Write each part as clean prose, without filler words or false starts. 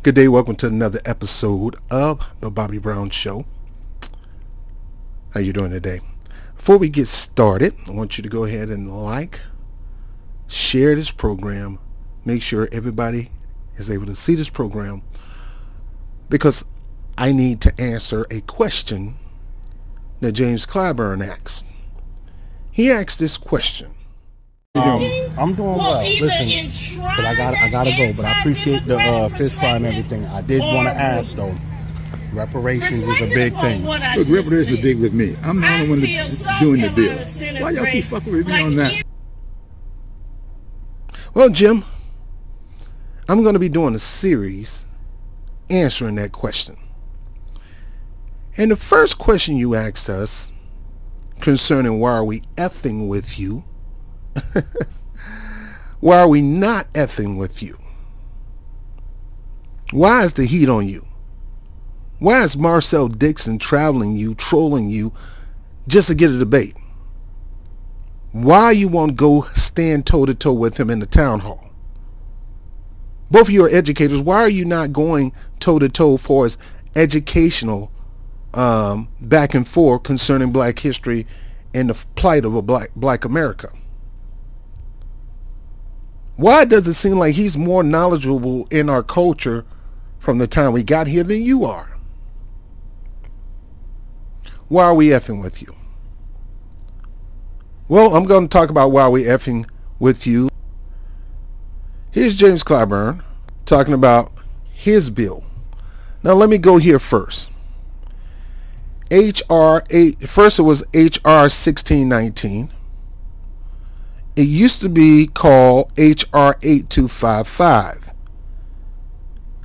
Good day. Welcome to another episode of the Bobby Brown Show. How you doing today? Before we get started, I want you to go ahead and share this program. Make sure everybody is able to see this program because I need to answer a question that James Clyburn asked. He asked this question. I'm doing well. Listen, because I gotta go, but I appreciate the fish fry and everything. I did want to ask though. Reparations is a big thing. Look, reparations are big with me. I'm the only one doing the bill. Why y'all keep fucking with me on that? Well, Jim, I'm going to be doing a series answering that question. And the first question you asked us concerning why are we effing with you? Why are we not effing with you? Why is the heat on you? Why is Marcel Dixon trolling you just to get a debate? Why you won't go stand toe-to-toe with him in the town hall? Both of you are educators. Why are you not going toe-to-toe for his educational back and forth concerning black history and the plight of a black America? Why does it seem like he's more knowledgeable in our culture from the time we got here than you are? Why are we effing with you? Well, I'm going to talk about why we effing with you. Here's James Clyburn talking about his bill. Now let me go here first. First it was HR 1619. It used to be called HR 8255,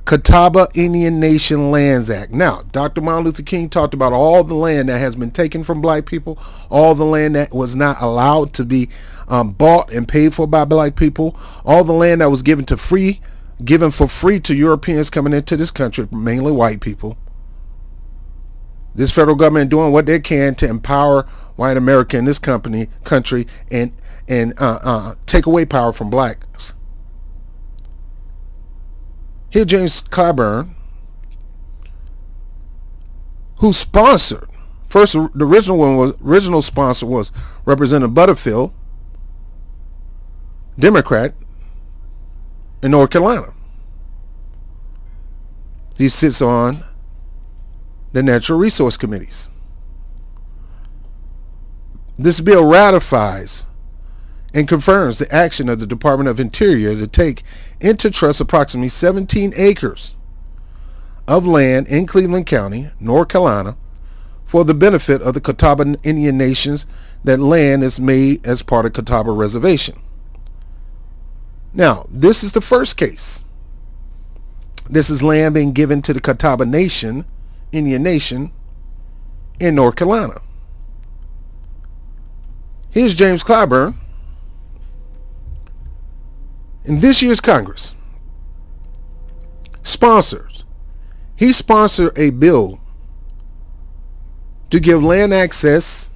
Catawba Indian Nation Lands Act. Now, Dr. Martin Luther King talked about all the land that has been taken from black people, all the land that was not allowed to be bought and paid for by black people, all the land that was given for free to Europeans coming into this country, mainly white people. This federal government doing what they can to empower white America in this country and take away power from blacks. Here, James Clyburn, who sponsored first, the original sponsor was Representative Butterfield, Democrat in North Carolina. He sits on the Natural Resource Committees. This bill ratifies and confirms the action of the Department of Interior to take into trust approximately 17 acres of land in Cleveland County, North Carolina, for the benefit of the Catawba Indian Nations. That land is made as part of Catawba Reservation. Now, this is the first case. This is land being given to the Catawba Nation, Indian Nation, in North Carolina. Here's James Clyburn. In this year's Congress, he sponsored a bill to give land access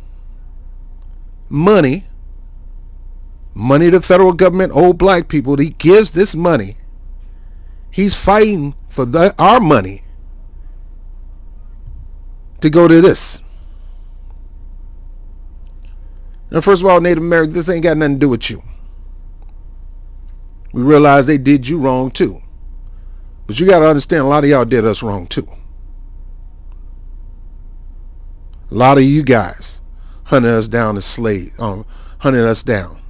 money to the federal government, old black people. He gives this money. He's fighting for our money to go to this. Now, first of all, Native Americans, this ain't got nothing to do with you. We realize they did you wrong too. But you got to understand, a lot of y'all did us wrong too. A lot of you guys hunted us down as slaves, hunted us down.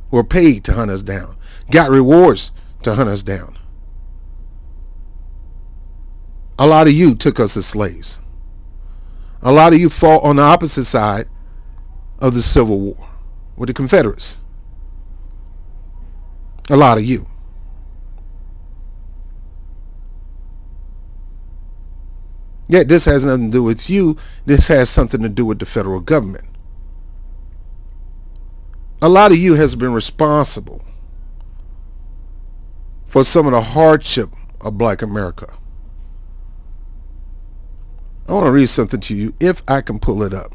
Were paid to hunt us down. Got rewards to hunt us down. A lot of you took us as slaves. A lot of you fought on the opposite side of the Civil War with the Confederates. A lot of you. Yet this has nothing to do with you. This has something to do with the federal government. A lot of you has been responsible for some of the hardship of black America. I want to read something to you if I can pull it up.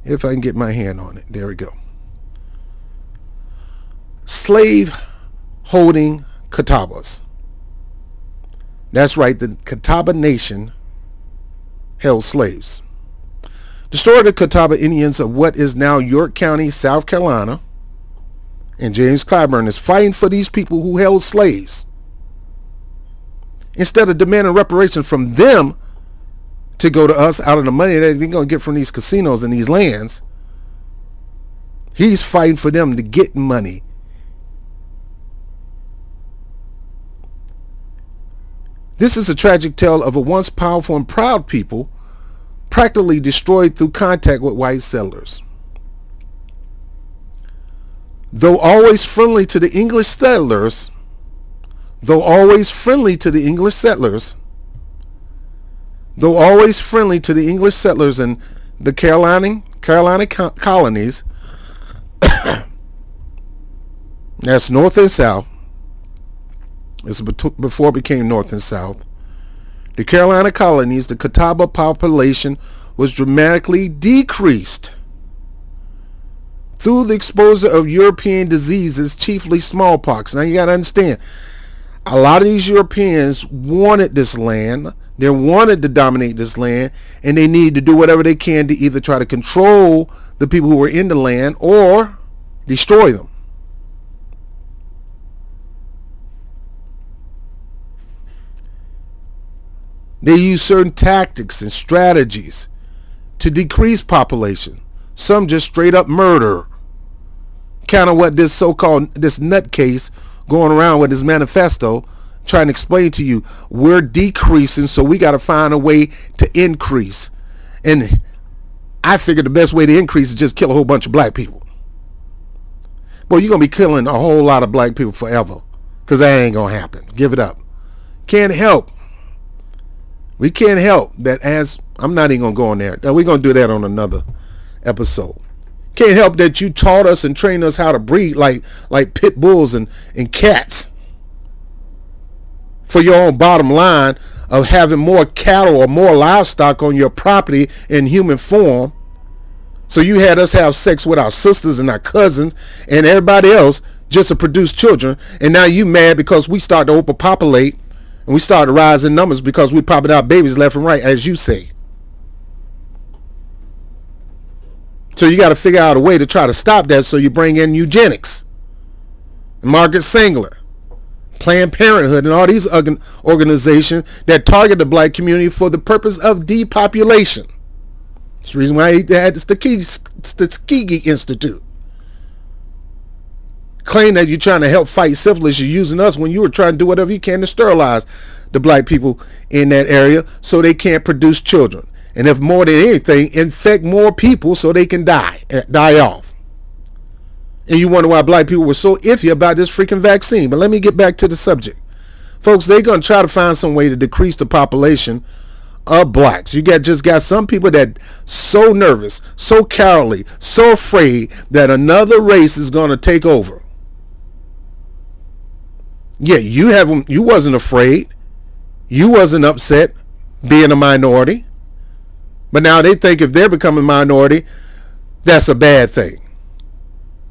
If I can get my hand on it. There we go. Slave holding Catawbas. That's right, the Catawba Nation held slaves. The story of the Catawba Indians of what is now York County, South Carolina, and James Clyburn is fighting for these people who held slaves. Instead of demanding reparations from them to go to us out of the money that they're going to get from these casinos and these lands, he's fighting for them to get money. This is a tragic tale of a once powerful and proud people practically destroyed through contact with white settlers. Though always friendly to the English settlers, and the Carolina colonies, that's North and South. This is before it became North and South. The Carolina colonies, the Catawba population was dramatically decreased through the exposure of European diseases, chiefly smallpox. Now you got to understand, a lot of these Europeans wanted this land. They wanted to dominate this land, and they needed to do whatever they can to either try to control the people who were in the land or destroy them. They used certain tactics and strategies to decrease population. Some just straight up murder. Kind of what this nutcase going around with his manifesto trying to explain to you. We're decreasing, so we got to find a way to increase. And I figured the best way to increase is just kill a whole bunch of black people. Boy, you're going to be killing a whole lot of black people forever, because that ain't going to happen. Give it up. Can't help. We can't help that as I'm not even going to go on there. We're going to do that on another episode. Can't help that you taught us and trained us how to breed like pit bulls and cats for your own bottom line of having more cattle or more livestock on your property in human form. So you had us have sex with our sisters and our cousins and everybody else just to produce children. And now you mad because we start to overpopulate and we start to rise in numbers because we popping out babies left and right, as you say. So you got to figure out a way to try to stop that. So you bring in eugenics, Margaret Sanger, Planned Parenthood, and all these organizations that target the black community for the purpose of depopulation. That's the reason why they had the Tuskegee Institute. Claim that you're trying to help fight syphilis, you're using us when you were trying to do whatever you can to sterilize the black people in that area so they can't produce children. And if more than anything, infect more people so they can die off. And you wonder why black people were so iffy about this freaking vaccine. But let me get back to the subject. Folks, they're going to try to find some way to decrease the population of blacks. You just got some people that so nervous, so cowardly, so afraid that another race is going to take over. Yeah, you wasn't afraid. You wasn't upset being a minority. But now they think if they're becoming a minority, that's a bad thing.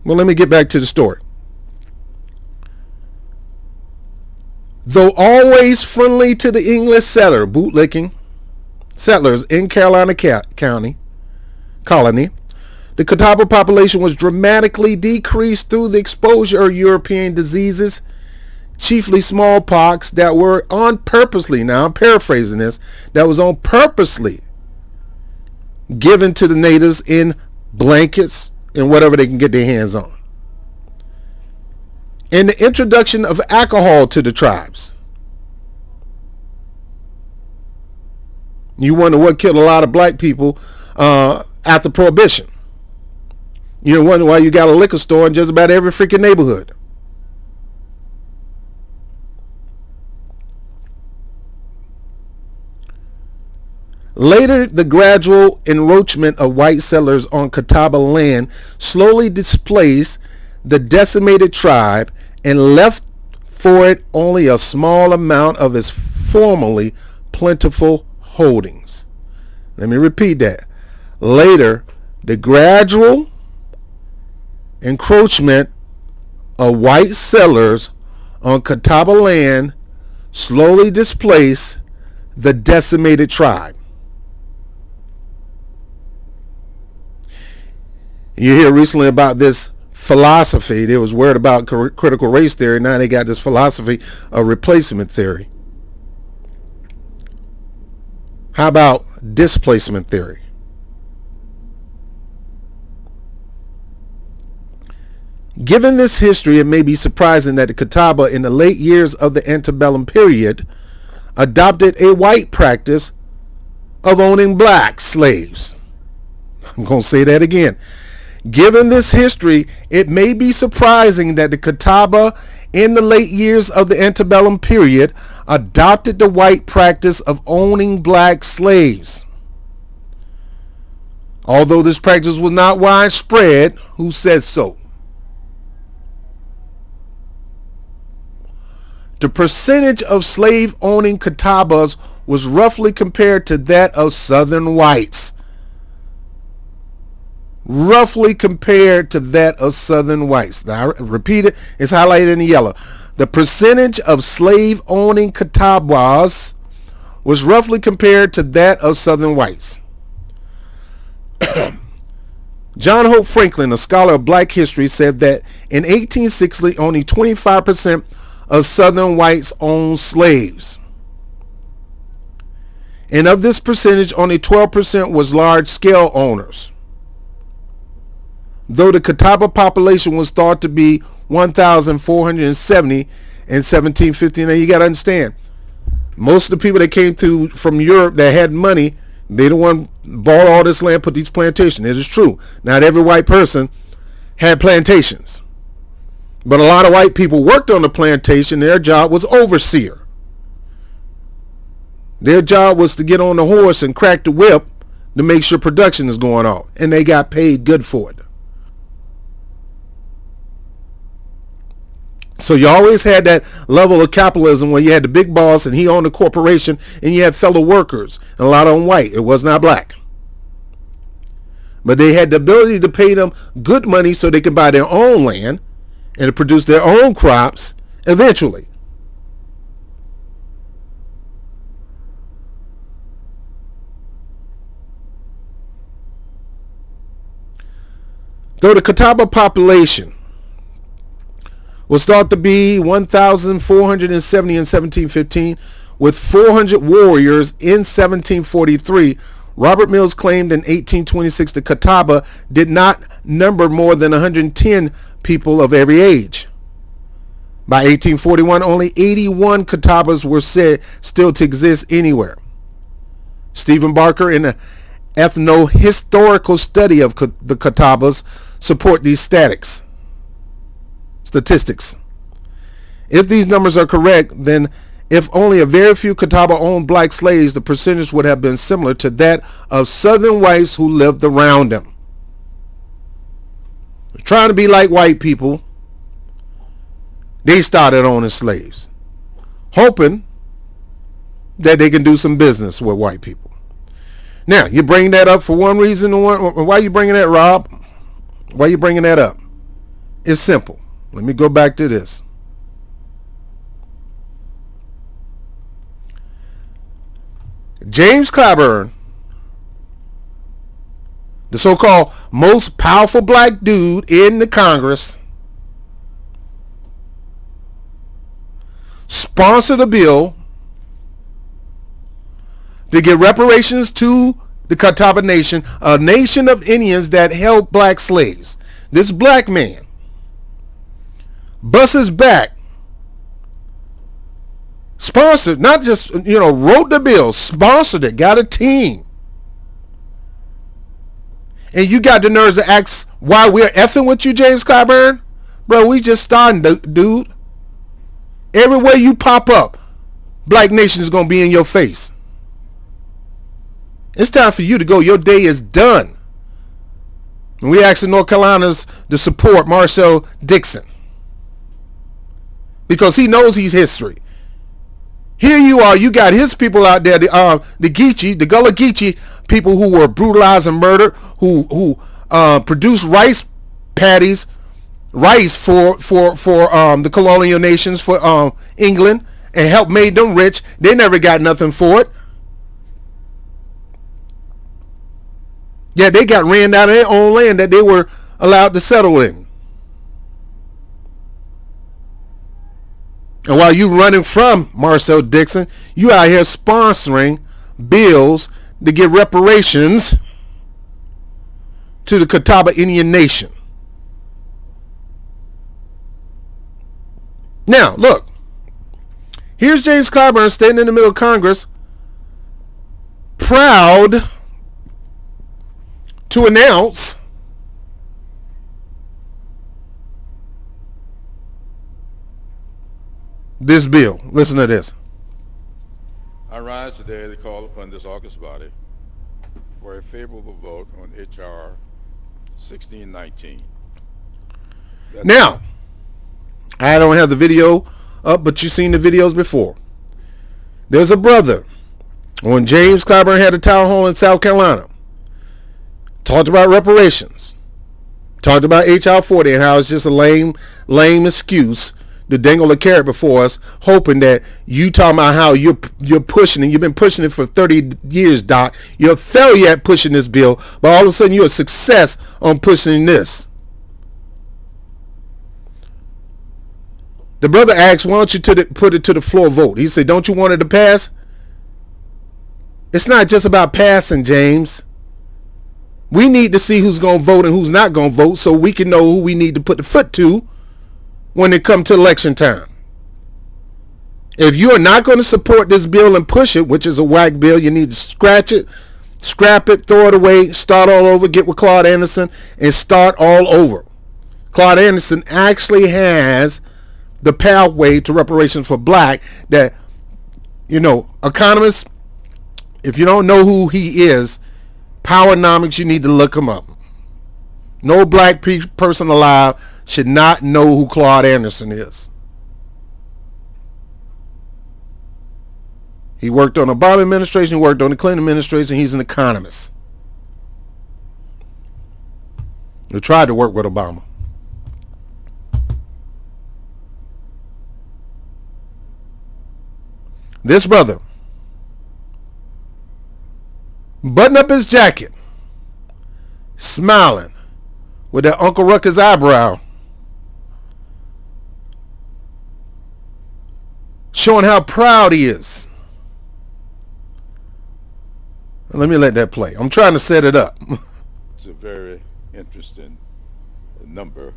Well, let me get back to the story. Though always friendly to the English bootlicking settlers in Carolina colony, the Catawba population was dramatically decreased through the exposure of European diseases, chiefly smallpox, that were on purposely, now I'm paraphrasing this, that was on purposely given to the natives in blankets and whatever they can get their hands on. And the introduction of alcohol to the tribes. You wonder what killed a lot of black people after Prohibition. You wonder why you got a liquor store in just about every freaking neighborhood. Later, the gradual encroachment of white settlers on Catawba land slowly displaced the decimated tribe and left for it only a small amount of its formerly plentiful holdings. Let me repeat that. Later, the gradual encroachment of white settlers on Catawba land slowly displace the decimated tribe. You hear recently about this philosophy. They was worried about critical race theory. Now they got this philosophy of replacement theory. How about displacement theory? Given this history, it may be surprising that the Catawba in the late years of the antebellum period adopted a white practice of owning black slaves. I'm going to say that again. Given this history, it may be surprising that the Catawba in the late years of the antebellum period adopted the white practice of owning black slaves. Although this practice was not widespread, who said so? The percentage of slave-owning Catawbas was roughly compared to that of Southern whites. Roughly compared to that of Southern whites. Now, I repeat it. It's highlighted in yellow. The percentage of slave-owning Catawbas was roughly compared to that of Southern whites. John Hope Franklin, a scholar of black history, said that in 1860, only 25% of Southern whites owned slaves. And of this percentage, only 12% was large-scale owners. Though the Catawba population was thought to be 1,470 in 1750. Now you got to understand, most of the people that came through from Europe that had money, they the one bought all this land, put these plantations. It is true. Not every white person had plantations. But a lot of white people worked on the plantation. Their job was overseer. Their job was to get on the horse and crack the whip to make sure production is going on. And they got paid good for it. So you always had that level of capitalism where you had the big boss and he owned the corporation and you had fellow workers. And a lot of them white. It was not black. But they had the ability to pay them good money so they could buy their own land and to produce their own crops eventually. Though the Catawba population was thought to be 1,470 in 1715, with 400 warriors in 1743, Robert Mills claimed in 1826 the Catawba did not number more than 110 people of every age. By 1841, only 81 Catawbas were said still to exist anywhere. Stephen Barker, in an ethno-historical study of the Catawbas, support these statistics. If these numbers are correct, then if only a very few Catawba owned black slaves, the percentage would have been similar to that of Southern whites who lived around them. Trying to be like white people, they started owning slaves, hoping that they can do some business with white people. Now, you bring that up for one reason. Why are you bringing that, Rob? Why are you bringing that up? It's simple. Let me go back to this. James Clyburn, the so-called most powerful black dude in the Congress, sponsored a bill to give reparations to the Catawba Nation, a nation of Indians that held black slaves. This black man busts his back, sponsored, not just, wrote the bill, sponsored it, got a team. And you got the nerves to ask why we're effing with you, James Clyburn? Bro, we just starting, dude. Everywhere you pop up, black nation is going to be in your face. It's time for you to go. Your day is done. And we asking North Carolinians to support Marcel Dixon, because he knows he's history. Here you are, you got his people out there, the Geechee, the Gullah Geechee people who were brutalized and murdered, who produced rice paddies, rice for the colonial nations, for England and helped made them rich. They never got nothing for it. Yeah, they got ran out of their own land that they were allowed to settle in. And while you running from Marcel Dixon, you out here sponsoring bills to give reparations to the Catawba Indian Nation. Now, look. Here's James Clyburn standing in the middle of Congress, proud to announce this bill. Listen to this. I rise today to call upon this august body for a favorable vote on H.R. 1619. Now, I don't have the video up, but you've seen the videos before. There's a brother, when James Clyburn had a town hall in South Carolina, talked about reparations, talked about H.R. 40 and how it's just a lame excuse to dangle a carrot before us, hoping that you talking about how you're pushing, and you've been pushing it for 30 years, Doc. You're a failure at pushing this bill, but all of a sudden you're a success on pushing this. The brother asked, why don't you put it to the floor vote? He said, don't you want it to pass? It's not just about passing, James. We need to see who's going to vote and who's not going to vote so we can know who we need to put the foot to when it comes to election time. If you are not going to support this bill and push it, which is a whack bill, you need to scratch it, scrap it, throw it away, start all over, get with Claude Anderson, and start all over. Claude Anderson actually has the pathway to reparations for black that, economists, if you don't know who he is, Powernomics, you need to look him up. No black person alive should not know who Claude Anderson is. He worked on the Obama administration, he worked on the Clinton administration, he's an economist. He tried to work with Obama. This brother buttoned up his jacket, smiling with that Uncle Ruckus eyebrow, showing how proud he is. Let me let that play. I'm trying to set it up. It's a very interesting number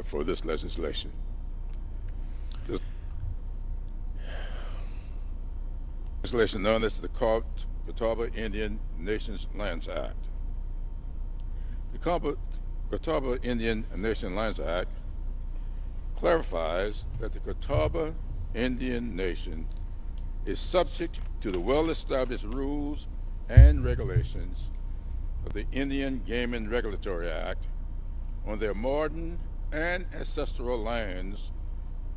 for this legislation. Legislation known as the Catawba Indian Nations Lands Act. The Catawba Indian Nation Lands Act clarifies that the Catawba Indian Nation is subject to the well-established rules and regulations of the Indian Game and Regulatory Act on their modern and ancestral lands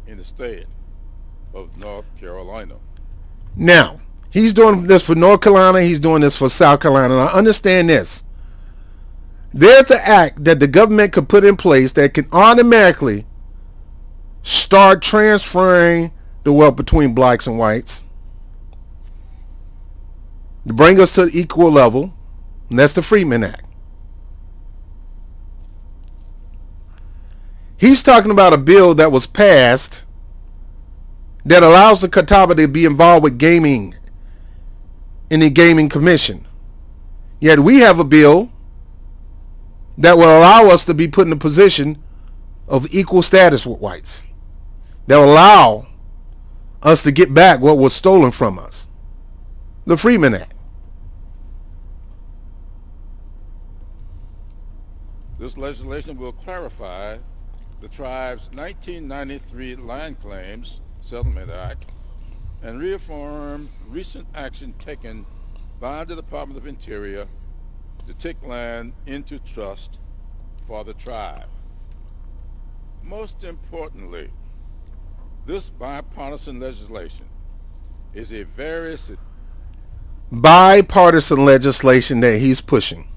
in the state of North Carolina. Now, he's doing this for North Carolina, he's doing this for South Carolina. Now, understand this. There's an act that the government could put in place that can automatically start transferring the wealth between blacks and whites to bring us to the equal level, and that's the Freedmen Act. He's talking about a bill that was passed that allows the Catawba to be involved with gaming in the Gaming Commission. Yet we have a bill that will allow us to be put in a position of equal status with whites, that will allow us to get back what was stolen from us. The Freedmen Act. This legislation will clarify the tribe's 1993 Land Claims Settlement Act and reaffirm recent action taken by the Department of Interior to take land into trust for the tribe. Most importantly, this bipartisan legislation is a very bipartisan legislation that he's pushing.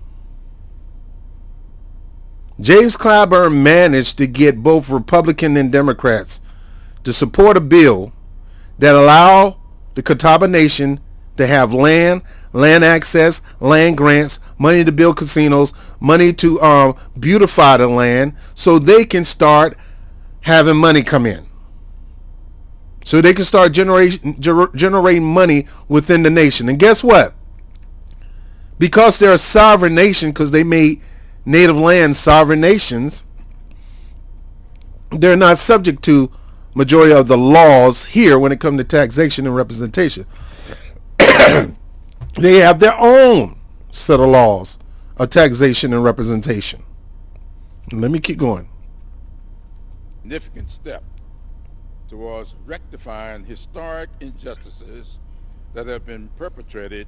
James Clyburn managed to get both Republican and Democrats to support a bill that allow the Catawba Nation to have land access, land grants, money to build casinos, money to beautify the land so they can start having money come in. So they can start generating money within the nation. And guess what? Because they're a sovereign nation, because they made native land sovereign nations, they're not subject to majority of the laws here when it comes to taxation and representation. They have their own set of laws of taxation and representation. Let me keep going. Significant step towards rectifying historic injustices that have been perpetrated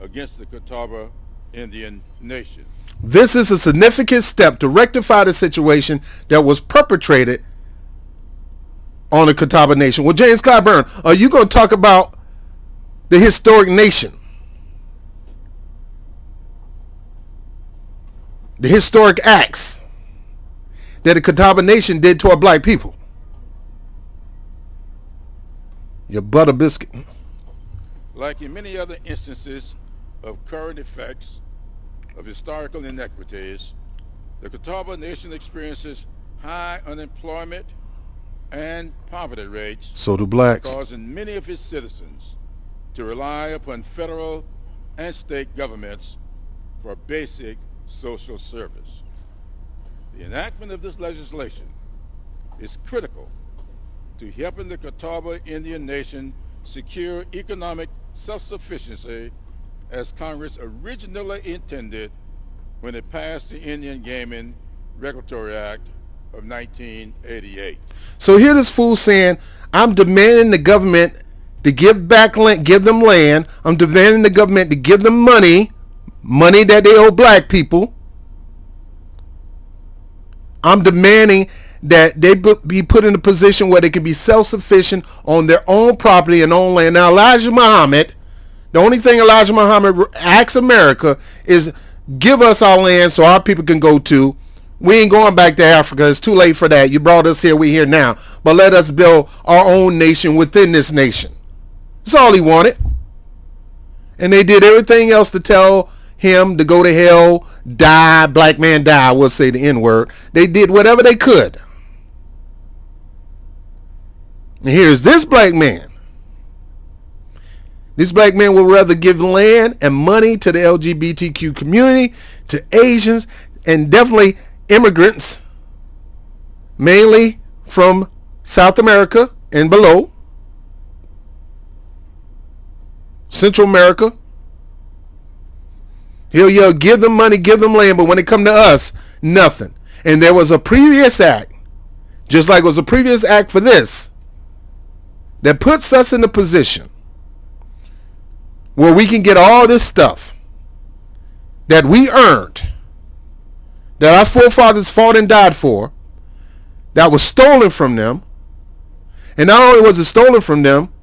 against the Catawba Indian Nation. This is a significant step to rectify the situation that was perpetrated on the Catawba Nation. Well, James Clyburn, are you going to talk about the historic nation? The historic acts that the Catawba Nation did toward black people? Your butter biscuit. Like in many other instances of current effects of historical inequities, the Catawba Nation experiences high unemployment and poverty rates. So do blacks. Causing many of its citizens to rely upon federal and state governments for basic social service. The enactment of this legislation is critical to helping the Catawba Indian Nation secure economic self-sufficiency as Congress originally intended when it passed the Indian Gaming Regulatory Act of 1988. So here this fool saying, I'm demanding the government to give back land, give them land. I'm demanding the government to give them money that they owe black people. I'm demanding that they be put in a position where they can be self-sufficient on their own property and own land. Now, Elijah Muhammad, the only thing Elijah Muhammad asks America is give us our land so our people can go to. We ain't going back to Africa. It's too late for that. You brought us here. We're here now. But let us build our own nation within this nation. That's all he wanted. And they did everything else to tell him to go to hell, die, black man die. We'll say the N-word. They did whatever they could. And here's this black man. This black man would rather give land and money to the LGBTQ community, to Asians, and definitely immigrants, mainly from South America and below, Central America. He'll yell, give them money, give them land, but when it come to us, nothing. And there was a previous act, just like it was a previous act for this, that puts us in a position where we can get all this stuff that we earned, that our forefathers fought and died for, that was stolen from them. And not only was it stolen from them,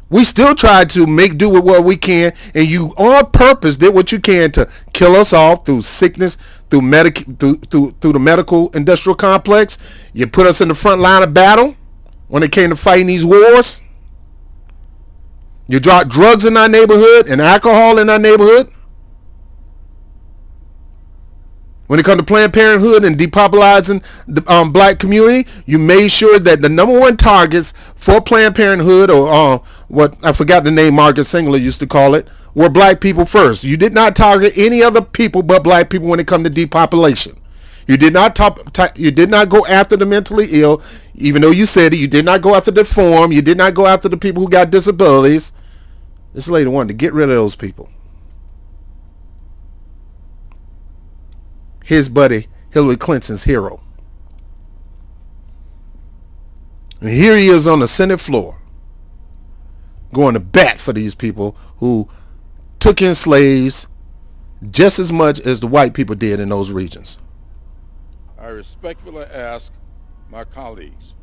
we still tried to make do with what we can, and you on purpose did what you can to kill us off through sickness, through the medical industrial complex. You put us in the front line of battle when it came to fighting these wars. You dropped drugs in our neighborhood and alcohol in our neighborhood. When it comes to Planned Parenthood and depopulizing the black community, you made sure that the number one targets for Planned Parenthood, or what I forgot the name Margaret Sanger used to call it, were black people first. You did not target any other people but black people when it comes to depopulation. You did not you did not go after the mentally ill, even though you said it. You did not go after the deformed. You did not go after the people who got disabilities. This lady wanted to get rid of those people. His buddy, Hillary Clinton's hero. And here he is on the Senate floor, going to bat for these people who took in slaves just as much as the white people did in those regions. I respectfully ask my colleagues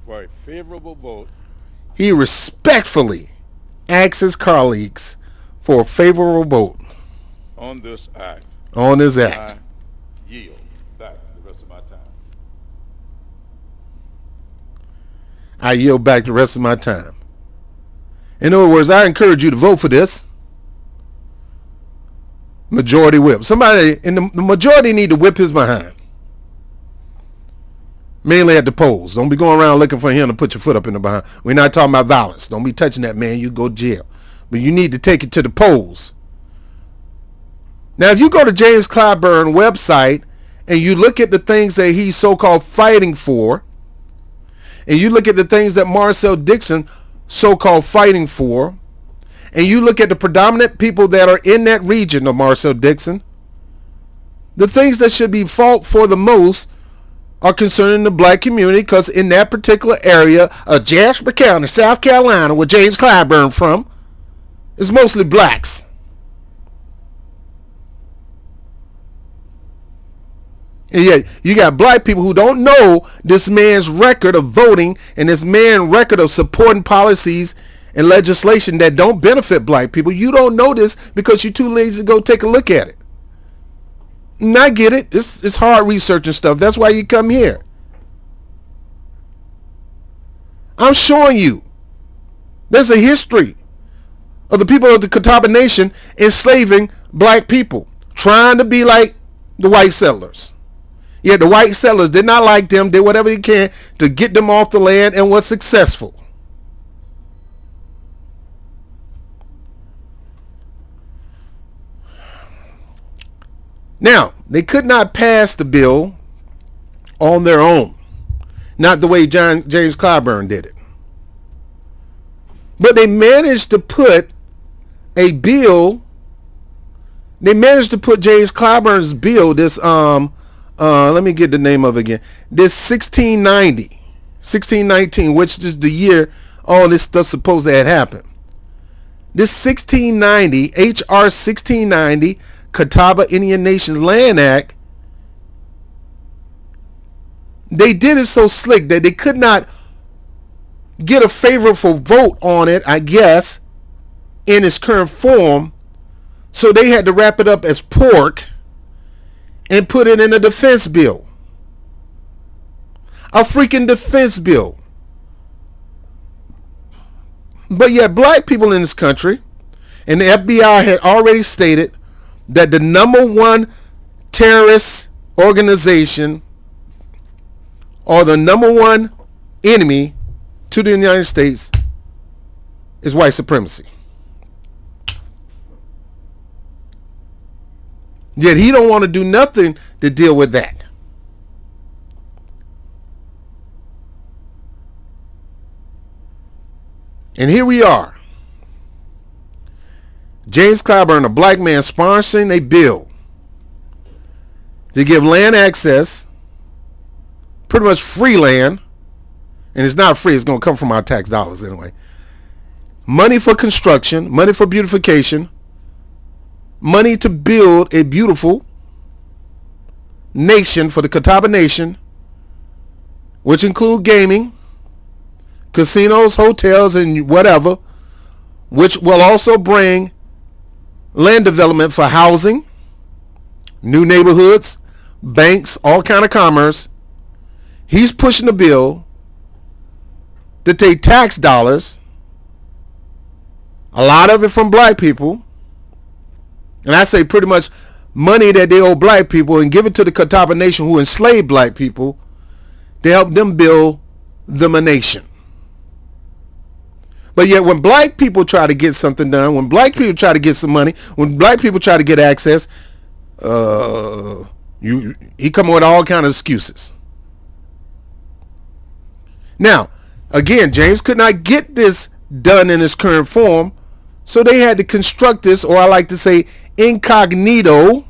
for a favorable vote. He respectfully asks his colleagues for a favorable vote on this act. On this act. I yield back the rest of my time. I yield back the rest of my time. In other words, I encourage you to vote for this. Majority whip. Somebody in the majority need to whip his behind. Mainly at the polls. Don't be going around looking for him to put your foot up in the behind. We're not talking about violence. Don't be touching that man. You go to jail. But you need to take it to the polls. Now, if you go to James Clyburn website and you look at the things that he's so-called fighting for, and you look at the things that Marcel Dixon so-called fighting for, and you look at the predominant people that are in that region of Marcel Dixon, the things that should be fought for the most are concerning the black community, because in that particular area of Jasper County, South Carolina, where James Clyburn from, is mostly blacks. And yet you got black people who don't know this man's record of voting and this man's record of supporting policies and legislation that don't benefit black people. You don't know this because you're too lazy to go take a look at it. And I get it. It's hard research and stuff. That's why you come here. I'm showing you there's a history of the people of the Catawba Nation enslaving black people, trying to be like the white settlers. Yet the white settlers did not like them, did whatever they can to get them off the land, and was successful. Now, they could not pass the bill on their own. Not the way James Clyburn did it. But they managed to put a bill, they managed to put James Clyburn's bill, this let me get the name of it again. This 1619, which is the year all this stuff's supposed to have happened. This 1690, HR 1690, Catawba Indian Nations Land Act, they did it so slick that they could not get a favorable vote on it, I guess, in its current form. So they had to wrap it up as pork and put it in a defense bill. A freaking defense bill. But yet black people in this country, and the FBI had already stated that the number one terrorist organization or the number one enemy to the United States is white supremacy. Yet he don't want to do nothing to deal with that. And here we are. James Clyburn, a black man, sponsoring a bill to give land access, pretty much free land, and it's not free, it's going to come from our tax dollars anyway. Money for construction, money for beautification, money to build a beautiful nation for the Catawba Nation, which include gaming, casinos, hotels, and whatever, which will also bring land development for housing, new neighborhoods, banks, all kind of commerce. He's pushing a bill to take tax dollars, a lot of it from black people, and I say pretty much money that they owe black people, and give it to the Catawba Nation who enslaved black people to help them build them a nation. But yet when black people try to get something done, when black people try to get some money, when black people try to get access, he come with all kind of excuses. Now, again, James could not get this done in its current form, so they had to construct this, or I like to say incognito,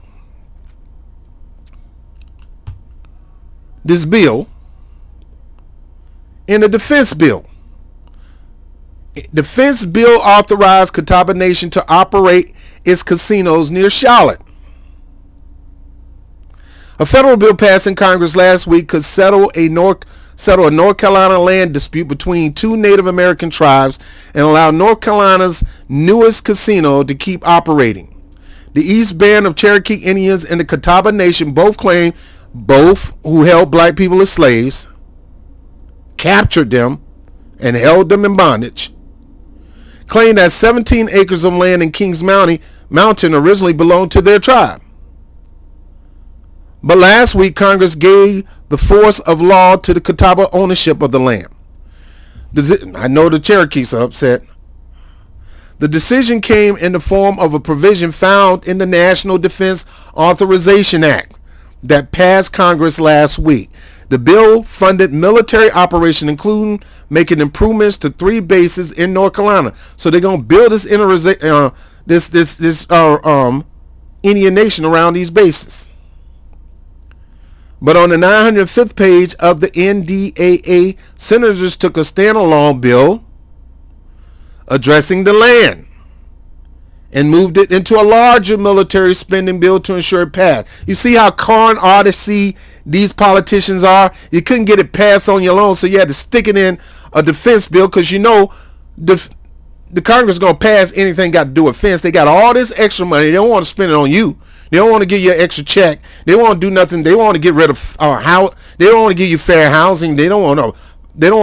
this bill in a defense bill. Defense bill authorized Catawba Nation to operate its casinos near Charlotte. A federal bill passed in Congress last week could settle a North Carolina land dispute between two Native American tribes and allow North Carolina's newest casino to keep operating. The East Band of Cherokee Indians and the Catawba Nation both claim who held black people as slaves, captured them, and held them in bondage, claimed that 17 acres of land in Kings Mountain originally belonged to their tribe. But last week, Congress gave the force of law to the Catawba ownership of the land. I know the Cherokees are upset. The decision came in the form of a provision found in the National Defense Authorization Act that passed Congress last week. The bill funded military operations, including making improvements to 3 bases in North Carolina. So they're gonna build this Indian nation around these bases. But on the 905th page of the NDAA, senators took a standalone bill addressing the land and moved it into a larger military spending bill to ensure it passed. You see how con artisty these politicians are? You couldn't get it passed on your own, so you had to stick it in a defense bill, because you know the Congress is going to pass anything got to do with defense. They got all this extra money. They don't want to spend it on you. They don't want to give you an extra check. They don't want to do nothing. They want to get rid of they don't want to give you fair housing. They don't want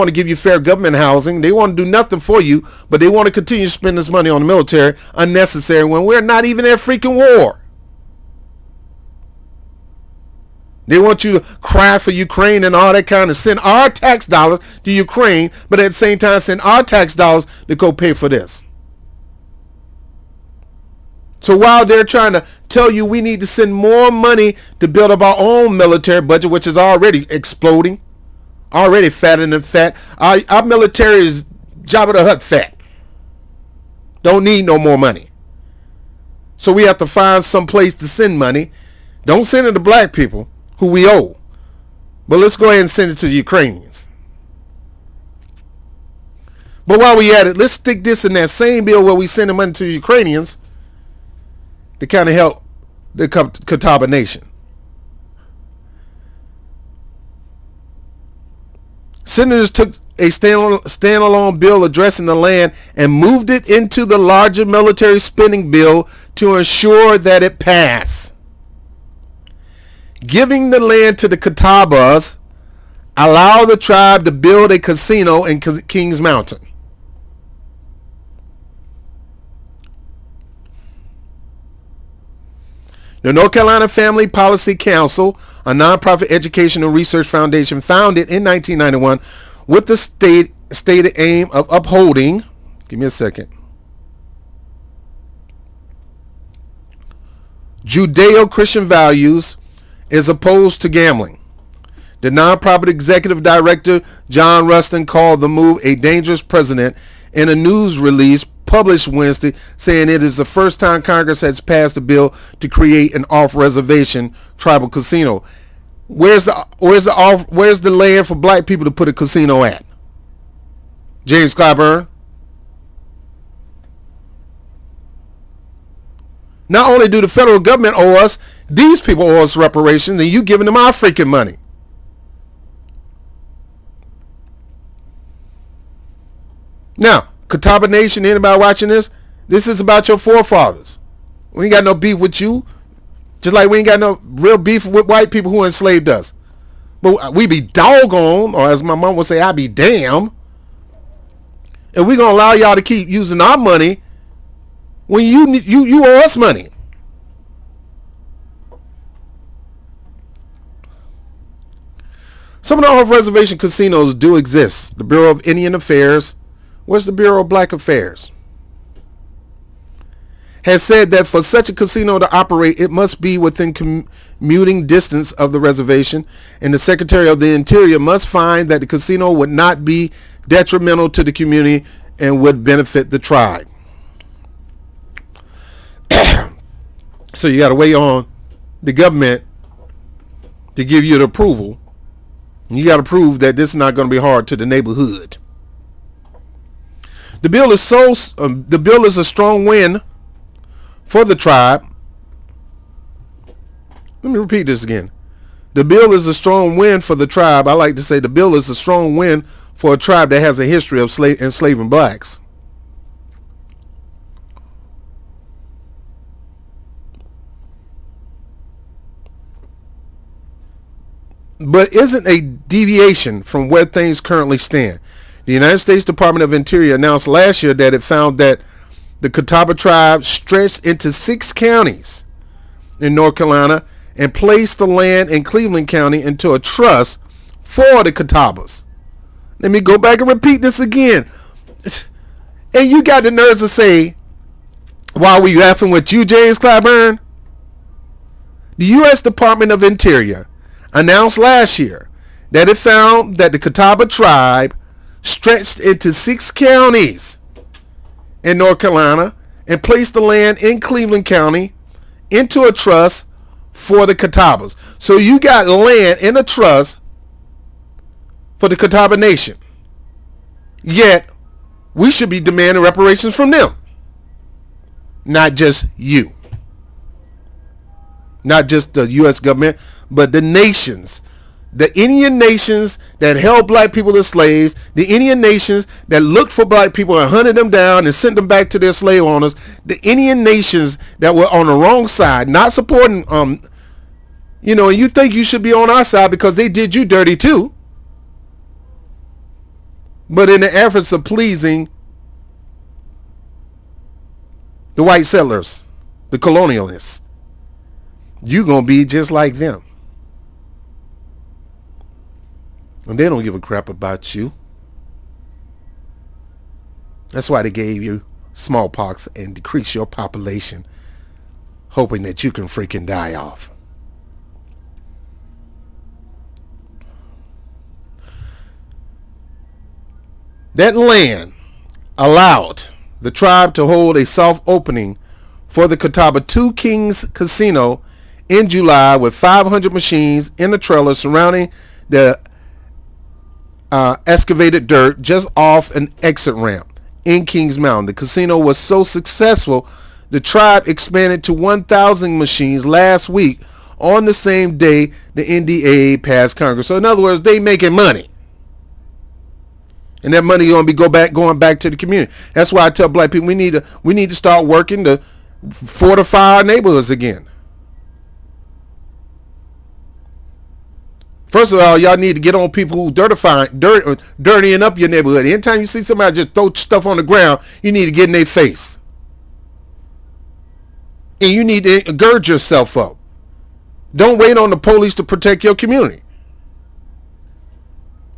to give you fair government housing. They want to do nothing for you, but they want to continue to spend this money on the military unnecessary when we're not even at freaking war. They want you to cry for Ukraine and all that kind of, send our tax dollars to Ukraine, but at the same time send our tax dollars to go pay for this. So while they're trying to tell you we need to send more money to build up our own military budget, which is already exploding, already fatter than fat, our military is Jabba the Hutt fat. Don't need no more money. So we have to find some place to send money. Don't send it to black people who we owe, but let's go ahead and send it to the Ukrainians. But while we at it, let's stick this in that same bill where we send the money to the Ukrainians to kind of help the Catawba Nation. Senators took a standalone bill addressing the land and moved it into the larger military spending bill to ensure that it passed. Giving the land to the Catawbas allow the tribe to build a casino in Kings Mountain. The North Carolina Family Policy Council, a nonprofit education and research foundation founded in 1991 with the stated aim of upholding, give me a second, Judeo-Christian values, is opposed to gambling. The nonprofit executive director, John Rustin, called the move a dangerous precedent in a news release published Wednesday, saying it is the first time Congress has passed a bill to create an off-reservation tribal casino. Where's the land for black people to put a casino at? James Clyburn. Not only do the federal government owe us, these people owe us reparations, and you giving them our freaking money. Now, Catawba Nation, anybody watching this? This is about your forefathers. We ain't got no beef with you. Just like we ain't got no real beef with white people who enslaved us. But we be doggone, or as my mom would say, I be damn. And we gonna allow y'all to keep using our money when you owe us money. Some of the off-reservation casinos do exist. The Bureau of Indian Affairs, where's the Bureau of Black Affairs, has said that for such a casino to operate, it must be within commuting distance of the reservation, and the Secretary of the Interior must find that the casino would not be detrimental to the community and would benefit the tribe. So you got to wait on the government to give you the approval. You got to prove that this is not going to be hard to the neighborhood. The bill is a strong win for the tribe. Let me repeat this again. The bill is a strong win for the tribe. I like to say the bill is a strong win for a tribe that has a history of enslaving blacks. But isn't a deviation from where things currently stand. The United States Department of Interior announced last year that it found that the Catawba tribe stretched into 6 counties in North Carolina and placed the land in Cleveland County into a trust for the Catawbas. Let me go back and repeat this again. And you got the nerves to say, while we laughing with you, James Clyburn, the U.S. Department of Interior announced last year that it found that the Catawba tribe stretched into 6 counties in North Carolina and placed the land in Cleveland County into a trust for the Catawbas. So you got land in a trust for the Catawba Nation. Yet, we should be demanding reparations from them. Not just you. Not just the U.S. government, but the nations. The Indian nations that held black people as slaves, the Indian nations that looked for black people and hunted them down and sent them back to their slave owners, the Indian nations that were on the wrong side, not supporting, and you think you should be on our side because they did you dirty too. But in the efforts of pleasing the white settlers, the colonialists, you're going to be just like them. And they don't give a crap about you. That's why they gave you smallpox and decreased your population, hoping that you can freaking die off. That land allowed the tribe to hold a soft opening for the Catawba Two Kings Casino in July with 500 machines in a trailer surrounding the excavated dirt just off an exit ramp in Kings Mountain. The casino was so successful, the tribe expanded to 1,000 machines last week on the same day the NDAA passed Congress. So in other words, they making money. And that money going to be going back to the community. That's why I tell black people we need to start working to fortify our neighborhoods again. First of all, y'all need to get on people who dirtying up your neighborhood. Anytime you see somebody just throw stuff on the ground, you need to get in their face. And you need to gird yourself up. Don't wait on the police to protect your community.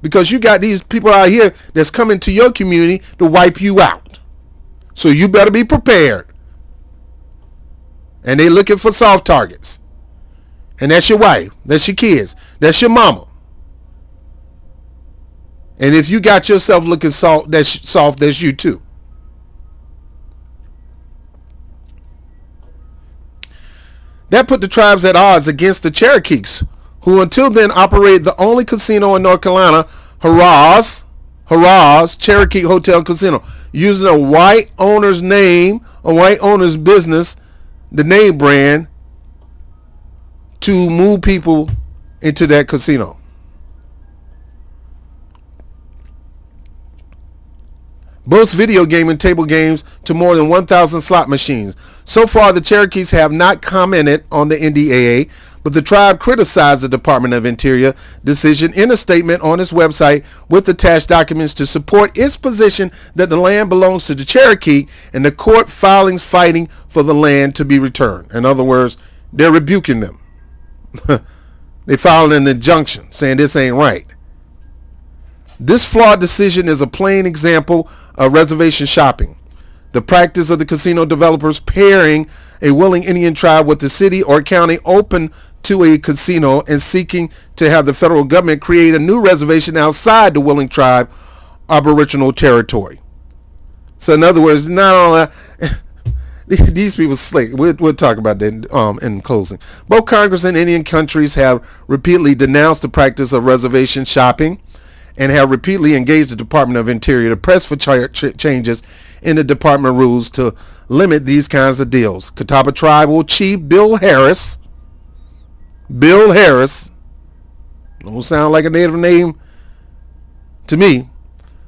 Because you got these people out here that's coming to your community to wipe you out. So you better be prepared. And they looking for soft targets. And that's your wife. That's your kids. That's your mama. And if you got yourself looking soft, that's you too. That put the tribes at odds against the Cherokees, who until then operated the only casino in North Carolina, Harrah's Cherokee Hotel and Casino, using a white owner's name, a white owner's business, the name brand, to move people into that casino. Boasts video game and table games to more than 1,000 slot machines. So far, the Cherokees have not commented on the NDAA, but the tribe criticized the Department of Interior decision in a statement on its website with attached documents to support its position that the land belongs to the Cherokee and the court filings fighting for the land to be returned. In other words, they're rebuking them. They filed an injunction saying this ain't right. This flawed decision is a plain example of reservation shopping, the practice of the casino developers pairing a willing Indian tribe with the city or county open to a casino and seeking to have the federal government create a new reservation outside the willing tribe aboriginal territory. So in other words, not all these people slick. We'll talk about that in closing. Both Congress and Indian countries have repeatedly denounced the practice of reservation shopping and have repeatedly engaged the Department of Interior to press for changes in the department rules to limit these kinds of deals. Catawba Tribal Chief Bill Harris, don't sound like a native name to me,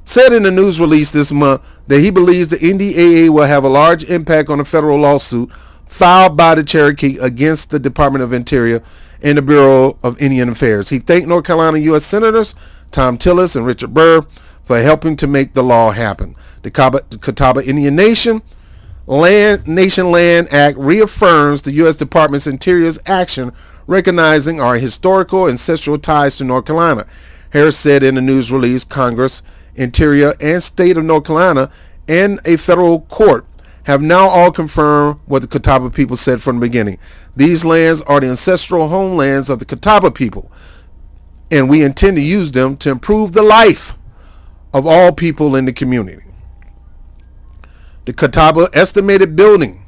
said in a news release this month that he believes the NDAA will have a large impact on a federal lawsuit filed by the Cherokee against the Department of Interior and the Bureau of Indian Affairs. He thanked North Carolina U.S. Senators Tom Tillis and Richard Burr for helping to make the law happen. The Catawba Indian Nation Land Act reaffirms the U.S. Department's Interior's action recognizing our historical ancestral ties to North Carolina. Harris said in a news release, Congress, Interior, and State of North Carolina and a federal court have now all confirmed what the Catawba people said from the beginning. These lands are the ancestral homelands of the Catawba people, and we intend to use them to improve the life of all people in the community. The Catawba estimated building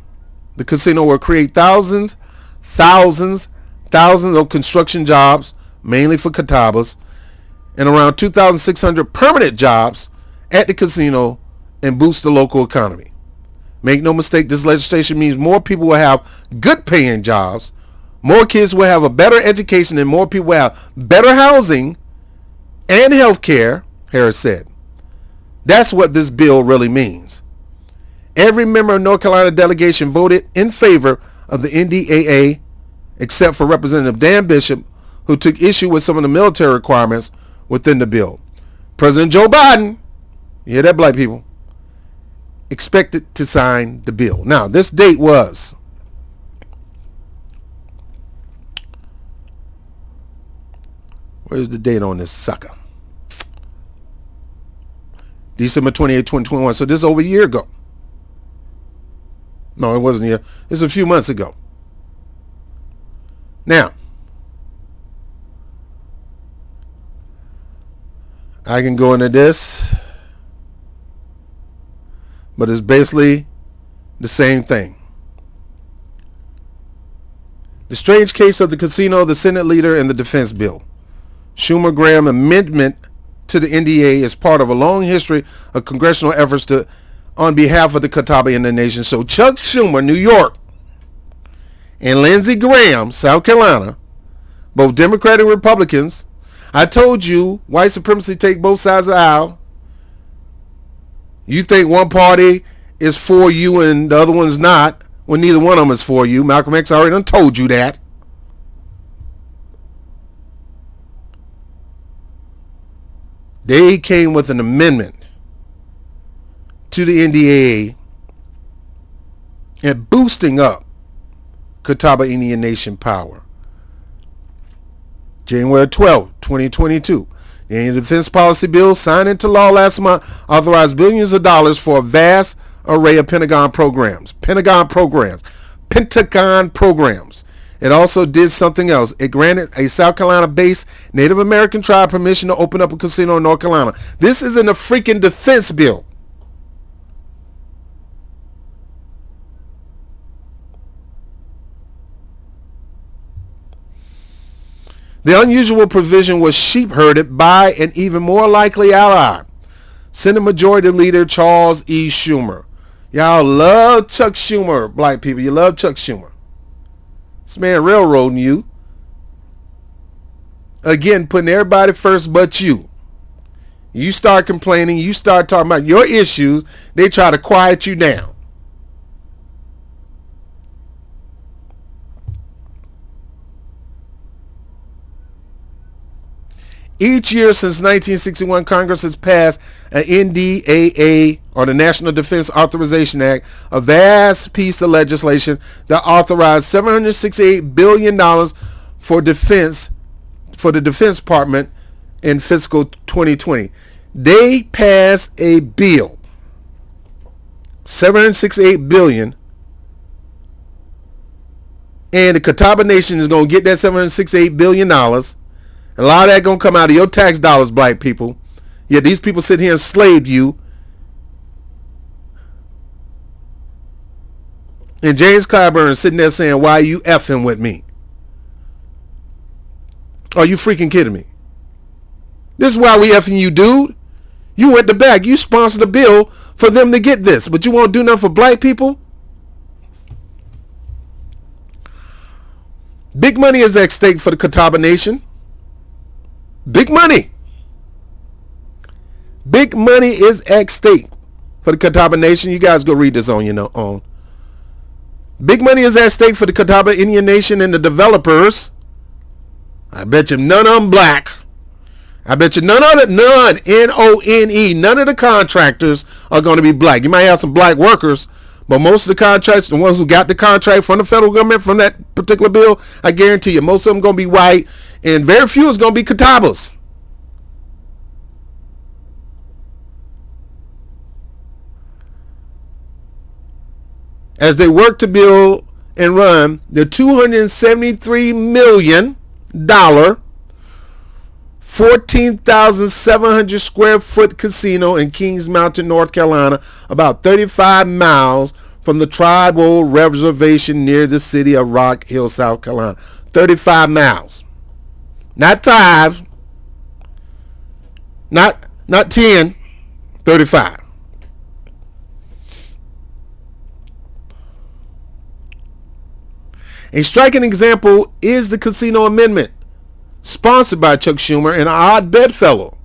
the casino will create thousands of construction jobs, mainly for Catawbas, and around 2,600 permanent jobs at the casino and boost the local economy. Make no mistake, this legislation means more people will have good paying jobs, more kids will have a better education, and more people will have better housing and health care, Harris said. That's what this bill really means. Every member of North Carolina delegation voted in favor of the NDAA, except for Representative Dan Bishop, who took issue with some of the military requirements within the bill. President Joe Biden, you hear that, black people, expected to sign the bill. Now, this date was where's the date on this sucker? December 28, 2021. So this is over a year ago. No, it wasn't a year. It's a few months ago. Now, I can go into this, but it's basically the same thing. The strange case of the casino, the Senate leader, and the defense bill. Schumer-Graham amendment to the NDA is part of a long history of congressional efforts on behalf of the Catawba Indian Nation. So Chuck Schumer, New York, and Lindsey Graham, South Carolina, both Democratic and Republicans. I told you, white supremacy take both sides of the aisle. You think one party is for you and the other one's not, when neither one of them is for you. Malcolm X already done told you that. They came with an amendment to the NDAA and boosting up Catawba Indian Nation power. January 12, 2022. The Indian Defense Policy Bill signed into law last month authorized billions of dollars for a vast array of Pentagon programs. It also did something else. It granted a South Carolina-based Native American tribe permission to open up a casino in North Carolina. This isn't a freaking defense bill. The unusual provision was sheep-herded by an even more likely ally, Senate Majority Leader Charles E. Schumer. Y'all love Chuck Schumer, black people. You love Chuck Schumer. This man railroading you. Again, putting everybody first but you. You start complaining. You start talking about your issues. They try to quiet you down. Each year since 1961, Congress has passed an NDAA, or the National Defense Authorization Act, a vast piece of legislation that authorized $768 billion for the Defense Department in fiscal 2020. They passed a bill, $768 billion, and the Catawba Nation is going to get that $768 billion. A lot of that going to come out of your tax dollars, black people. Yet these people sit here and enslaved you. And James Clyburn is sitting there saying, why are you effing with me? Are you freaking kidding me? This is why we effing you, dude. You went to back. You sponsored a bill for them to get this. But you won't do nothing for black people? Big money is at stake for the Catawba Nation. Big money. Big money is at stake for the Catawba Nation. You guys go read this on your own. Big money is at stake for the Catawba Indian Nation and the developers. I bet you none of them black. I bet you none, N-O-N-E, none of the contractors are going to be black. You might have some black workers, but most of the contractors, the ones who got the contract from the federal government from that particular bill, I guarantee you, most of them going to be white, and very few is going to be Catawbas. As they work to build and run the $273 million 14,700 square foot casino in Kings Mountain, North Carolina, about 35 miles from the tribal reservation near the city of Rock Hill, South Carolina. 35 miles. Not 5. Not 10. 35. A striking example is the casino amendment, sponsored by Chuck Schumer and Odd Bedfellow,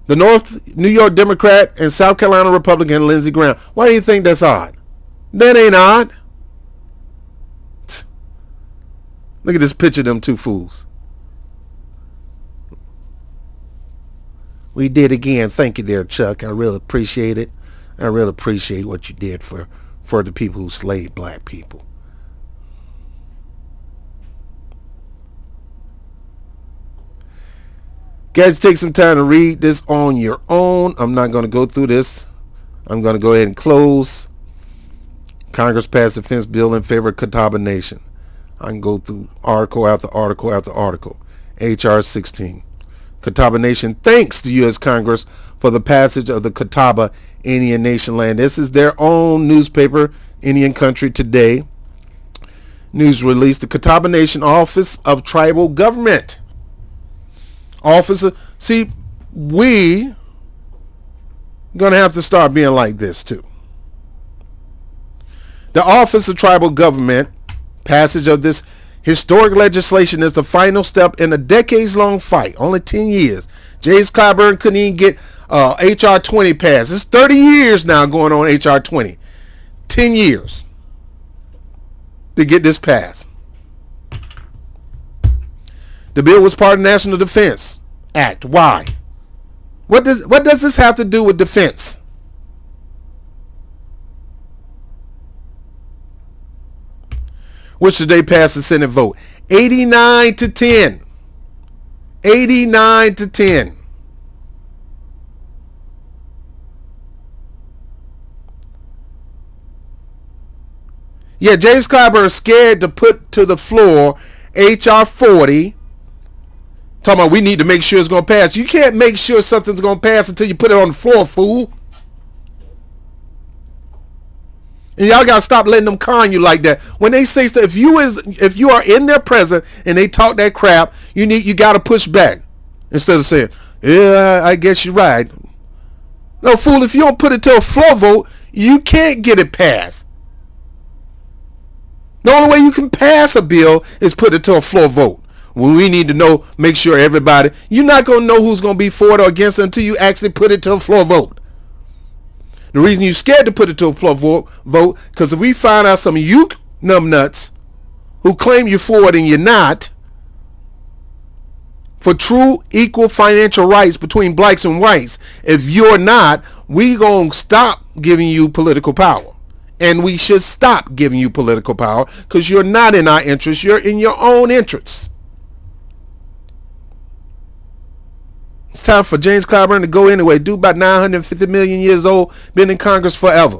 the North New York Democrat and South Carolina Republican Lindsey Graham. Why do you think that's odd? That ain't odd. Look at this picture of them two fools. We did again. Thank you there, Chuck. I really appreciate it. I really appreciate what you did for the people who slaved black people. Guys, take some time to read this on your own. I'm not going to go through this. I'm going to go ahead and close. Congress passed a fence bill in favor of Catawba Nation. I can go through article after article after article. H.R. 16. Catawba Nation thanks the U.S. Congress for the passage of the Catawba Indian Nation land. This is their own newspaper, Indian Country Today. News release, the Catawba Nation Office of Tribal Government. See, we gonna have to start being like this too. The Office of Tribal Government passage of this historic legislation is the final step in a decades-long fight. Only 10 years. James Clyburn couldn't even get H.R. 20 passed. It's 30 years now going on H.R. 20. 10 years to get this passed. The bill was part of the National Defense Act. Why? What does this have to do with defense? Which did they pass the Senate vote? 89 to 10. 89 to 10. Yeah, James Clyburn is scared to put to the floor H.R. 40. Talking about we need to make sure it's going to pass. You can't make sure something's going to pass until you put it on the floor, fool. And y'all got to stop letting them con you like that. When they say stuff, if you are in their presence and they talk that crap, you got to push back instead of saying, yeah, I guess you're right. No, fool, if you don't put it to a floor vote, you can't get it passed. The only way you can pass a bill is put it to a floor vote. Well, we need to make sure everybody, you're not going to know who's going to be for it or against it until you actually put it to a floor vote. The reason you're scared to put it to a floor vote, because if we find out some of you numbnuts who claim you're for it and you're not, for true equal financial rights between blacks and whites, if you're not, we going to stop giving you political power. And we should stop giving you political power because you're not in our interest. You're in your own interests. It's time for James Clyburn to go anyway. Dude about 950 million years old, been in Congress forever.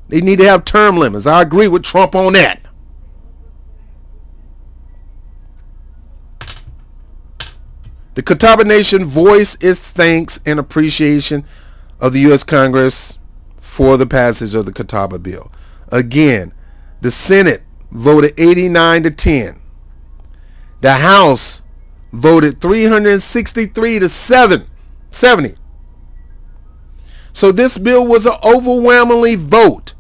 They need to have term limits. I agree with Trump on that. The Catawba Nation voice its thanks and appreciation of the U.S. Congress for the passage of the Catawba bill. Again, the Senate voted 89 to 10. The House voted 363 to 70. So this bill was an overwhelmingly vote.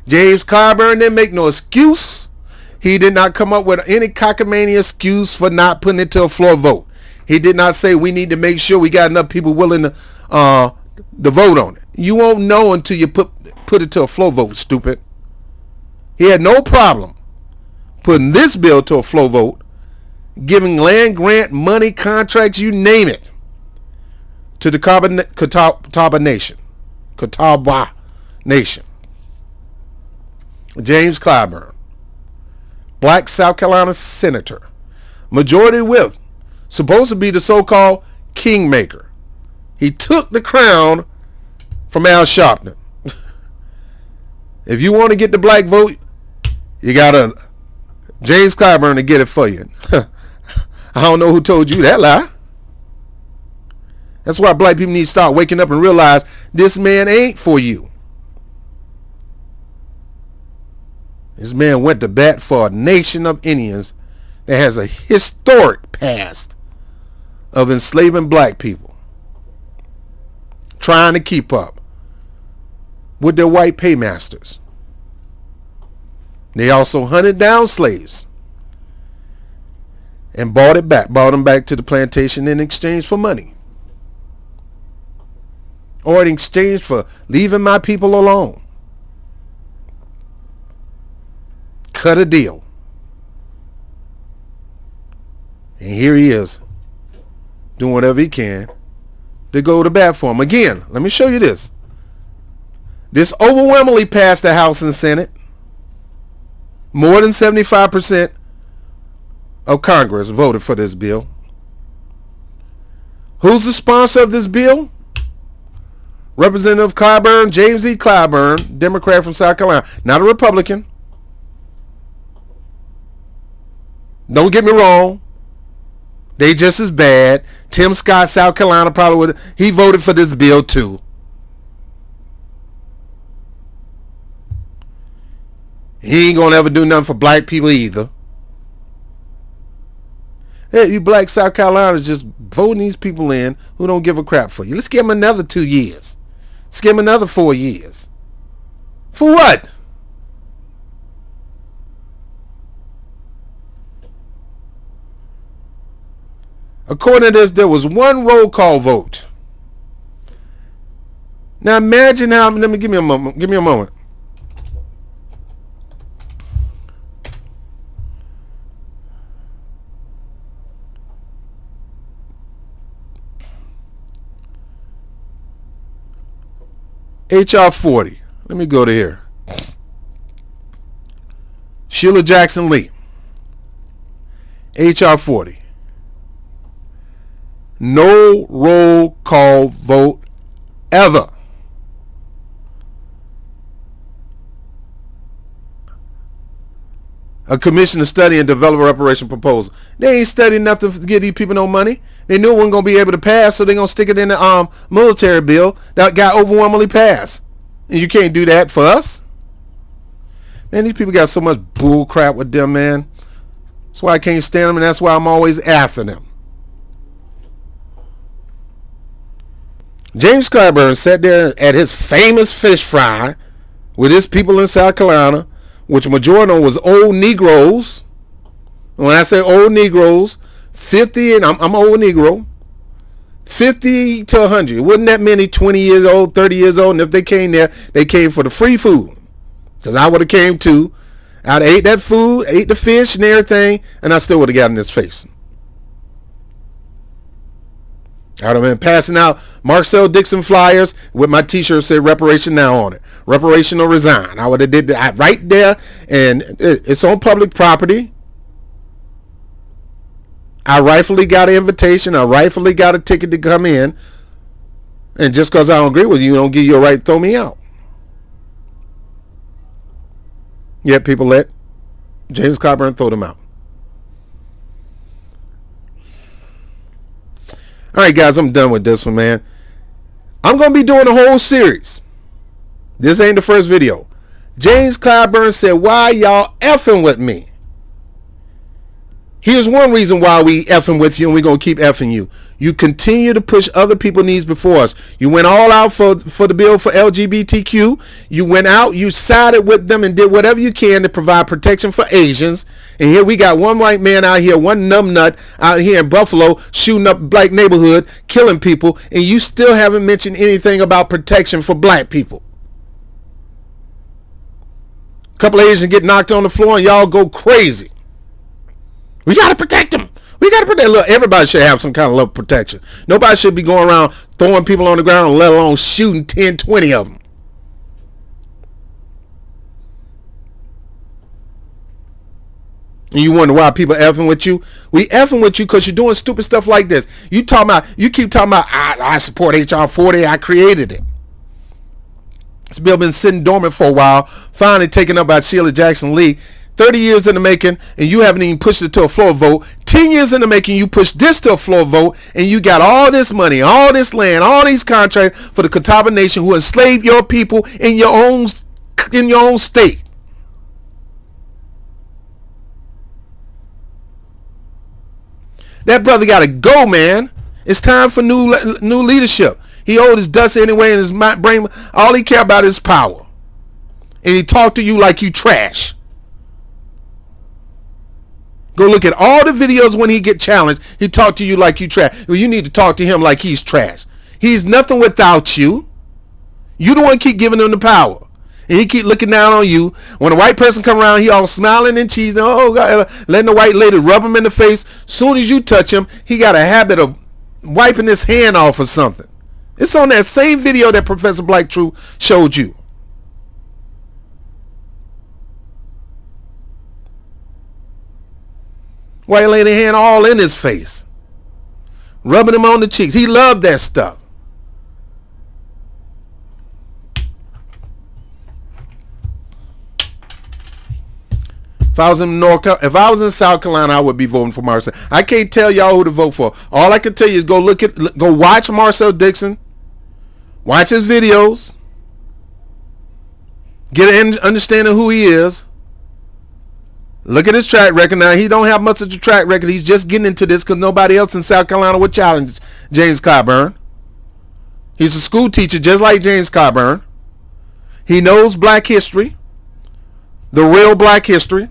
James Clyburn didn't make no excuse. He did not come up with any cockamamie excuse for not putting it to a floor vote. He did not say we need to make sure we got enough people willing to vote on it. You won't know until you put it to a floor vote, stupid. He had no problem putting this bill to a floor vote giving land grant, money, contracts, you name it, to the Catawba Nation. James Clyburn, black South Carolina senator, majority whip, supposed to be the so-called kingmaker. He took the crown from Al Sharpton. If you want to get the black vote, you got to James Clyburn to get it for you. I don't know who told you that lie. That's why black people need to start waking up and realize this man ain't for you. This man went to bat for a nation of Indians that has a historic past of enslaving black people, trying to keep up with their white paymasters. They also hunted down slaves and brought them back to the plantation in exchange for money, or in exchange for leaving my people alone. Cut a deal. And here he is, doing whatever he can to go to bat for him. Again, let me show you this. This overwhelmingly passed the House and Senate. More than 75% of Congress voted for this bill. Who's the sponsor of this bill? Representative Clyburn, James E. Clyburn, Democrat from South Carolina. Not a Republican. Don't get me wrong. They just as bad. Tim Scott, South Carolina, probably would. He voted for this bill too. He ain't gonna ever do nothing for black people either. Hey, you black South Carolinas just voting these people in who don't give a crap for you. Let's give them another 2 years. Let's give them another 4 years. For what? According to this, there was one roll call vote. Now imagine how. Give me a moment. Give me a moment. HR 40. Let me go to here. Sheila Jackson Lee. HR 40. No roll call vote ever. A commission to study and develop a reparation proposal. They ain't studying nothing to give these people no money. They knew it wasn't going to be able to pass, so they're going to stick it in the military bill that got overwhelmingly passed. And you can't do that for us. Man, these people got so much bull crap with them, man. That's why I can't stand them, and that's why I'm always after them. James Clyburn sat there at his famous fish fry with his people in South Carolina, which majority of was old Negroes. When I say old Negroes, 50, and I'm an old Negro, 50 to 100. It wasn't that many 20 years old, 30 years old, and if they came there, they came for the free food. Because I would have came too. I'd ate that food, ate the fish and everything, and I still would have gotten his face. I'd have been passing out Marcel Dixon flyers with my t-shirt said reparation now on it. Reparation or resign. I would have did that right there, and it's on public property. I rightfully got an invitation. I rightfully got a ticket to come in. And just because I don't agree with you, don't give you a right to throw me out. Yet people let James Clyburn throw them out. All right, guys, I'm done with this one, man. I'm going to be doing a whole series. This ain't the first video. James Clyburn said, why y'all effing with me? Here's one reason why we effing with you, and we're going to keep effing you. You continue to push other people's needs before us. You went all out for the bill for LGBTQ. You went out, you sided with them and did whatever you can to provide protection for Asians. And here we got one white man out here, one numbnut out here in Buffalo, shooting up black neighborhood, killing people, and you still haven't mentioned anything about protection for black people. A couple of Asians get knocked on the floor and y'all go crazy. We got to protect them. We got to protect. Look, everybody should have some kind of level protection. Nobody should be going around throwing people on the ground, let alone shooting 10, 20 of them. And you wonder why people effing with you? We effing with you because you're doing stupid stuff like this. You keep talking about, I support HR 40. I created it. This bill been sitting dormant for a while, finally taken up by Sheila Jackson Lee. 30 years in the making, and you haven't even pushed it to a floor vote. 10 years in the making, you pushed this to a floor vote, and you got all this money, all this land, all these contracts for the Catawba Nation who enslaved your people in your own state. That brother got to go, man. It's time for new leadership. He owed his dust anyway, and his brain, all he care about is power. And he talk to you like you trash. Go look at all the videos when he get challenged. He talk to you like you trash. Well, you need to talk to him like he's trash. He's nothing without you. You the one keep giving him the power. And he keep looking down on you. When a white person come around, he all smiling and cheesing. Oh, God, letting the white lady rub him in the face. Soon as you touch him, he got a habit of wiping his hand off or something. It's on that same video that Professor Black Truth showed you. White lady hand all in his face, rubbing him on the cheeks. He loved that stuff. If I was in South Carolina, I would be voting for Marcel. I can't tell y'all who to vote for. All I can tell you is go watch Marcel Dixon, watch his videos, get an understanding of who he is. Look at his track record. Now, he don't have much of a track record. He's just getting into this because nobody else in South Carolina would challenge James Clyburn. He's a school teacher just like James Clyburn. He knows black history, the real black history.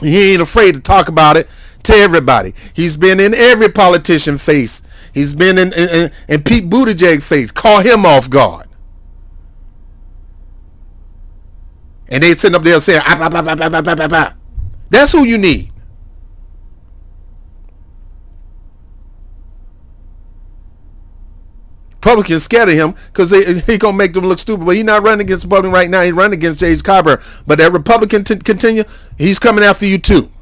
He ain't afraid to talk about it to everybody. He's been in every politician's face. He's been in Pete Buttigieg's face. Call him off guard. And they sitting up there saying, That's who you need. Republicans scared of him because he gonna make them look stupid. But he's not running against Republican right now. He's running against James Clyburn. But that Republican continue, he's coming after you too.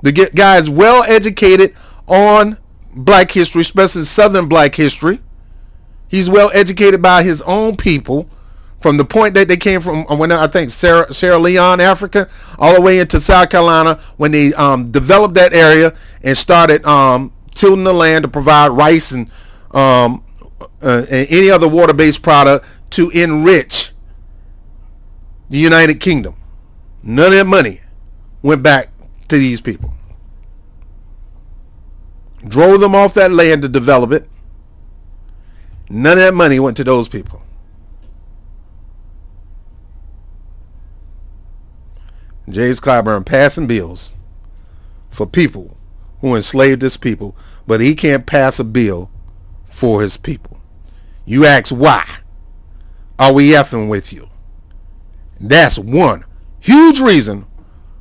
The guy is well educated on black history, especially Southern black history. He's well educated by his own people. From the point that they came from, when I think Sierra Leone, Africa, all the way into South Carolina, when they developed that area and started tilling the land to provide rice and any other water-based product to enrich the United Kingdom. None of that money went back to these people. Drove them off that land to develop it. None of that money went to those people. James Clyburn passing bills for people who enslaved his people, but he can't pass a bill for his people. You ask why are we effing with you? That's one huge reason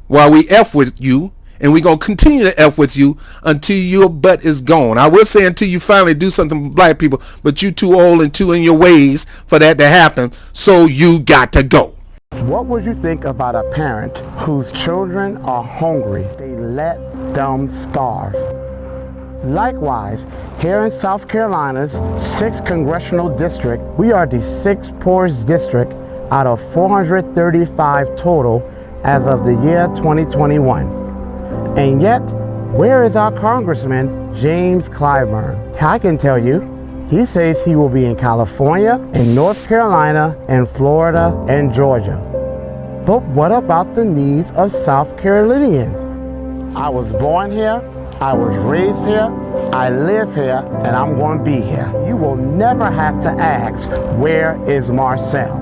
why we F with you, and we're going to continue to F with you until your butt is gone. I will say until you finally do something with black people, but you too old and too in your ways for that to happen, so you got to go. What would you think about a parent whose children are hungry? They let them starve. Likewise, here in South Carolina's 6th Congressional District, we are the 6th poorest district out of 435 total as of the year 2021. And yet, where is our Congressman, James Clyburn? I can tell you, he says he will be in California, in North Carolina, and Florida, and Georgia. But what about the needs of South Carolinians? I was born here, I was raised here, I live here, and I'm going to be here. You will never have to ask, where is Marcel?